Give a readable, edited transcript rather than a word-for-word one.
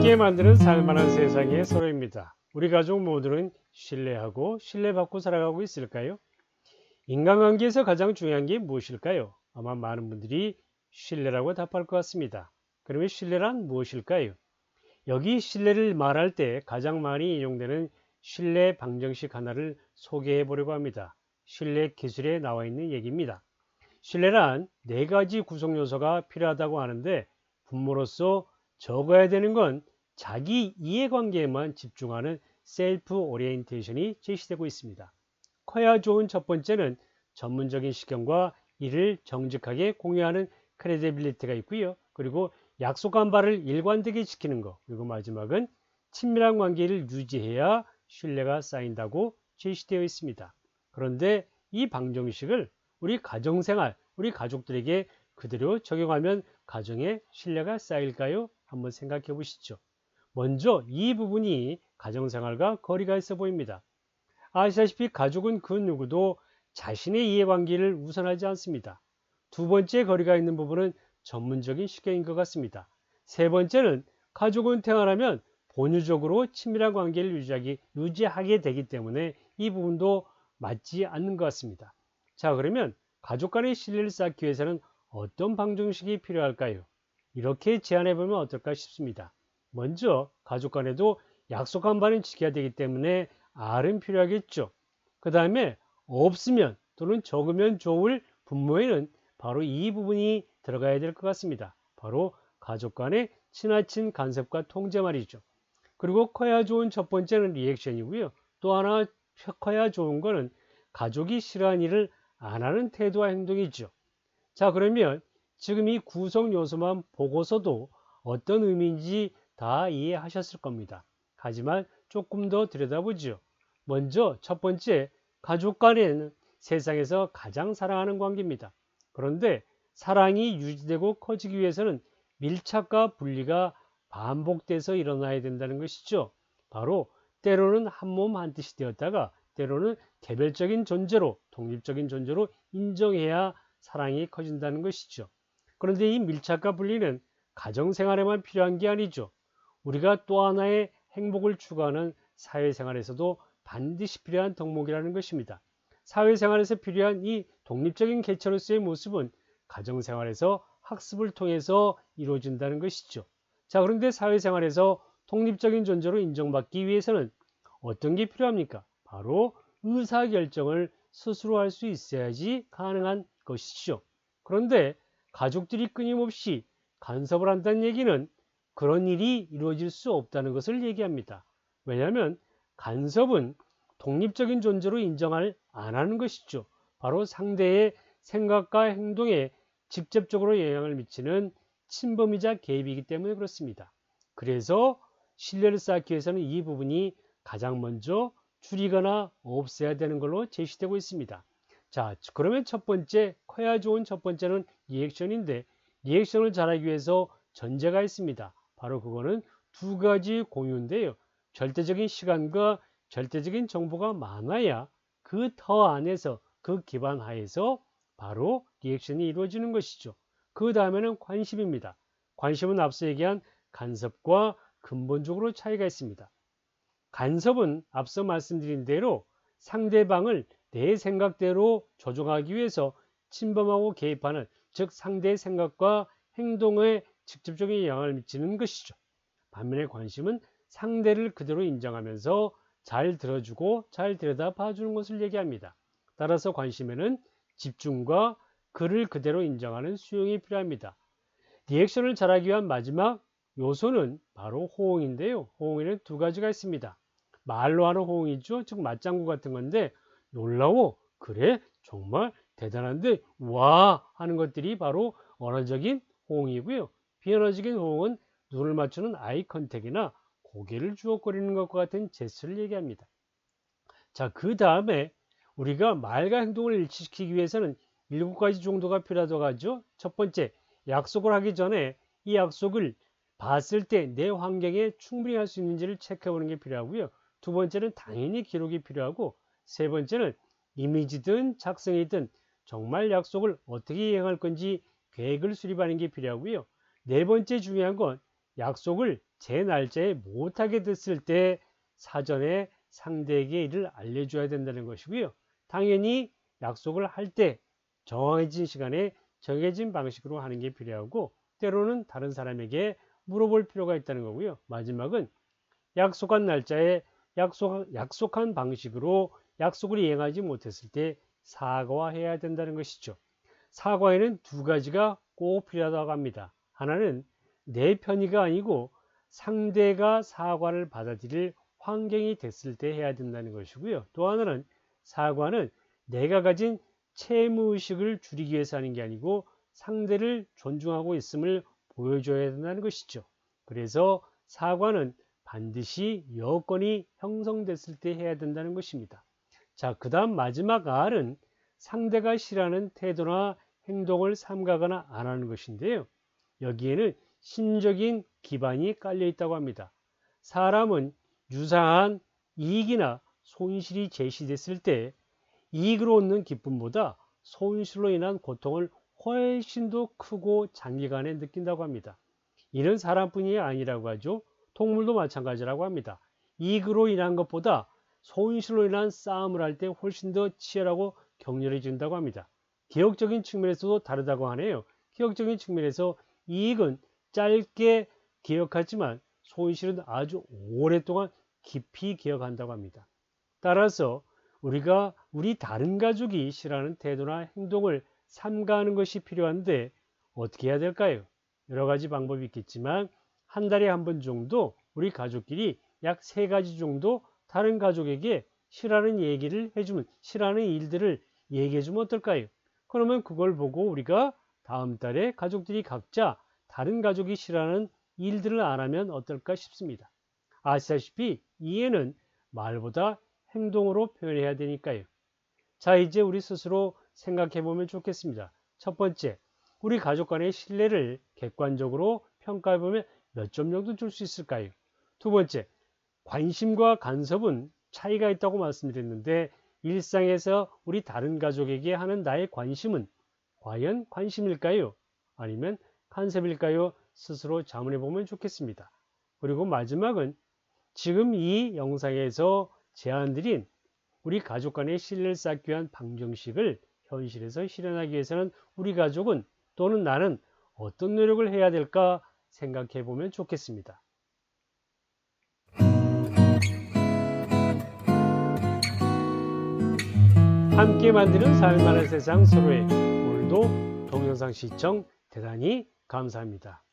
함께 만드는 살만한 세상의 서로입니다. 우리 가족 모두는 신뢰하고 신뢰받고 살아가고 있을까요? 인간관계에서 가장 중요한 게 무엇일까요? 아마 많은 분들이 신뢰라고 답할 것 같습니다. 그러면 신뢰란 무엇일까요? 여기 신뢰를 말할 때 가장 많이 인용되는 신뢰 방정식 하나를 소개해 보려고 합니다. 신뢰 기술에 나와 있는 얘기입니다. 신뢰란 네 가지 구성 요소가 필요하다고 하는데 부모로서 적어야 되는 건 자기 이해관계에만 집중하는 셀프 오리엔테이션이 제시되고 있습니다. 커야 좋은 첫 번째는 전문적인 시경과 이를 정직하게 공유하는 크레디빌리티가 있고요. 그리고 약속한 바를 일관되게 지키는 것. 그리고 마지막은 친밀한 관계를 유지해야 신뢰가 쌓인다고 제시되어 있습니다. 그런데 이 방정식을 우리 가정생활, 우리 가족들에게 그대로 적용하면 가정에 신뢰가 쌓일까요? 한번 생각해 보시죠. 먼저 이 부분이 가정생활과 거리가 있어 보입니다. 아시다시피 가족은 그 누구도 자신의 이해관계를 우선하지 않습니다. 두 번째 거리가 있는 부분은 전문적인 시경인 것 같습니다. 세 번째는 가족은 태어나면 본유적으로 친밀한 관계를 유지하게 되기 때문에 이 부분도 맞지 않는 것 같습니다. 자, 그러면 가족 간의 신뢰를 쌓기 위해서는 어떤 방정식이 필요할까요? 이렇게 제안해 보면 어떨까 싶습니다. 먼저 가족 간에도 약속한 바는 지켜야 되기 때문에 R은 필요하겠죠. 그 다음에 없으면 또는 적으면 좋을 분모에는 바로 이 부분이 들어가야 될 것 같습니다. 바로 가족 간의 지나친 간섭과 통제 말이죠. 그리고 커야 좋은 첫 번째는 리액션이고요. 또 하나 커야 좋은 거는 가족이 싫어하는 일을 안 하는 태도와 행동이죠. 자, 그러면 지금 이 구성 요소만 보고서도 어떤 의미인지 다 이해하셨을 겁니다. 하지만 조금 더 들여다보죠. 먼저 첫 번째, 가족 간에는 세상에서 가장 사랑하는 관계입니다. 그런데 사랑이 유지되고 커지기 위해서는 밀착과 분리가 반복돼서 일어나야 된다는 것이죠. 바로 때로는 한 몸 한 뜻이 되었다가 때로는 개별적인 존재로, 독립적인 존재로 인정해야 사랑이 커진다는 것이죠. 그런데 이 밀착과 분리는 가정생활에만 필요한 게 아니죠. 우리가 또 하나의 행복을 추구하는 사회생활에서도 반드시 필요한 덕목이라는 것입니다. 사회생활에서 필요한 이 독립적인 개체로서의 모습은 가정생활에서 학습을 통해서 이루어진다는 것이죠. 자, 그런데 사회생활에서 독립적인 존재로 인정받기 위해서는 어떤 게 필요합니까? 바로 의사결정을 스스로 할 수 있어야지 가능한 것이죠. 그런데 가족들이 끊임없이 간섭을 한다는 얘기는 그런 일이 이루어질 수 없다는 것을 얘기합니다. 왜냐하면 간섭은 독립적인 존재로 인정을 안 하는 것이죠. 바로 상대의 생각과 행동에 직접적으로 영향을 미치는 침범이자 개입이기 때문에 그렇습니다. 그래서 신뢰를 쌓기 위해서는 이 부분이 가장 먼저 줄이거나 없애야 되는 걸로 제시되고 있습니다. 자, 그러면 첫 번째, 커야 좋은 첫 번째는 리액션인데, 리액션을 잘하기 위해서 전제가 있습니다. 바로 그거는 두 가지 공유인데요. 절대적인 시간과 절대적인 정보가 많아야 그 터 안에서 그 기반 하에서 바로 리액션이 이루어지는 것이죠. 그 다음에는 관심입니다. 관심은 앞서 얘기한 간섭과 근본적으로 차이가 있습니다. 간섭은 앞서 말씀드린 대로 상대방을 내 생각대로 조종하기 위해서 침범하고 개입하는, 즉 상대의 생각과 행동에 직접적인 영향을 미치는 것이죠. 반면에 관심은 상대를 그대로 인정하면서 잘 들어주고 잘 들여다 봐주는 것을 얘기합니다. 따라서 관심에는 집중과 그를 그대로 인정하는 수용이 필요합니다. 리액션을 잘하기 위한 마지막 요소는 바로 호응인데요. 호응에는 두 가지가 있습니다. 말로 하는 호응이죠. 즉 맞장구 같은 건데 놀라워, 그래, 정말 대단한데, 와 하는 것들이 바로 언어적인 호응이고요. 비언어적인 호응은 눈을 맞추는 아이 컨택이나 고개를 주걱거리는 것과 같은 제스처를 얘기합니다. 자, 그 다음에 우리가 말과 행동을 일치시키기 위해서는 7가지 정도가 필요하다고 하죠. 첫 번째, 약속을 하기 전에 이 약속을 봤을 때 내 환경에 충분히 할 수 있는지를 체크해 보는 게 필요하고요. 두 번째는 당연히 기록이 필요하고, 세 번째는 이미지든 작성이든 정말 약속을 어떻게 이행할 건지 계획을 수립하는 게 필요하고요. 네 번째 중요한 건 약속을 제 날짜에 못하게 됐을 때 사전에 상대에게 이를 알려줘야 된다는 것이고요. 당연히 약속을 할 때 정해진 시간에 정해진 방식으로 하는 게 필요하고, 때로는 다른 사람에게 물어볼 필요가 있다는 거고요. 마지막은 약속한 날짜에 약속한 방식으로 약속을 이행하지 못했을 때 사과해야 된다는 것이죠. 사과에는 두 가지가 꼭 필요하다고 합니다. 하나는 내 편의가 아니고 상대가 사과를 받아들일 환경이 됐을 때 해야 된다는 것이고요. 또 하나는 사과는 내가 가진 채무의식을 줄이기 위해서 하는 게 아니고 상대를 존중하고 있음을 보여줘야 된다는 것이죠. 그래서 사과는 반드시 여건이 형성됐을 때 해야 된다는 것입니다. 자, 그 다음 마지막 R은 상대가 싫어하는 태도나 행동을 삼가거나 안 하는 것인데요. 여기에는 심적인 기반이 깔려 있다고 합니다. 사람은 유사한 이익이나 손실이 제시됐을 때 이익으로 얻는 기쁨보다 손실로 인한 고통을 훨씬 더 크고 장기간에 느낀다고 합니다. 이는 사람뿐이 아니라고 하죠. 동물도 마찬가지라고 합니다. 이익으로 인한 것보다 손실로 인한 싸움을 할 때 훨씬 더 치열하고 격렬해진다고 합니다. 기억적인 측면에서도 다르다고 하네요. 기억적인 측면에서 이익은 짧게 기억하지만 손실은 아주 오랫동안 깊이 기억한다고 합니다. 따라서 우리가 우리 다른 가족이 싫어하는 태도나 행동을 삼가하는 것이 필요한데 어떻게 해야 될까요? 여러 가지 방법이 있겠지만 한 달에 한 번 정도 우리 가족끼리 약 3가지 정도 다른 가족에게 싫어하는 얘기를 해주면, 싫어하는 일들을 얘기해주면 어떨까요? 그러면 그걸 보고 우리가 다음 달에 가족들이 각자 다른 가족이 싫어하는 일들을 안 하면 어떨까 싶습니다. 아시다시피 이해는 말보다 행동으로 표현해야 되니까요. 자, 이제 우리 스스로 생각해 보면 좋겠습니다. 첫 번째, 우리 가족 간의 신뢰를 객관적으로 평가해 보면 몇 점 정도 줄 수 있을까요? 두 번째, 관심과 간섭은 차이가 있다고 말씀드렸는데 일상에서 우리 다른 가족에게 하는 나의 관심은 과연 관심일까요? 아니면 간섭일까요? 스스로 자문해 보면 좋겠습니다. 그리고 마지막은 지금 이 영상에서 제안드린 우리 가족 간의 신뢰를 쌓기 위한 방정식을 현실에서 실현하기 위해서는 우리 가족은 또는 나는 어떤 노력을 해야 될까 생각해 보면 좋겠습니다. 함께 만드는 삶을 만한 세상 서로의 오늘도 동영상 시청 대단히 감사합니다.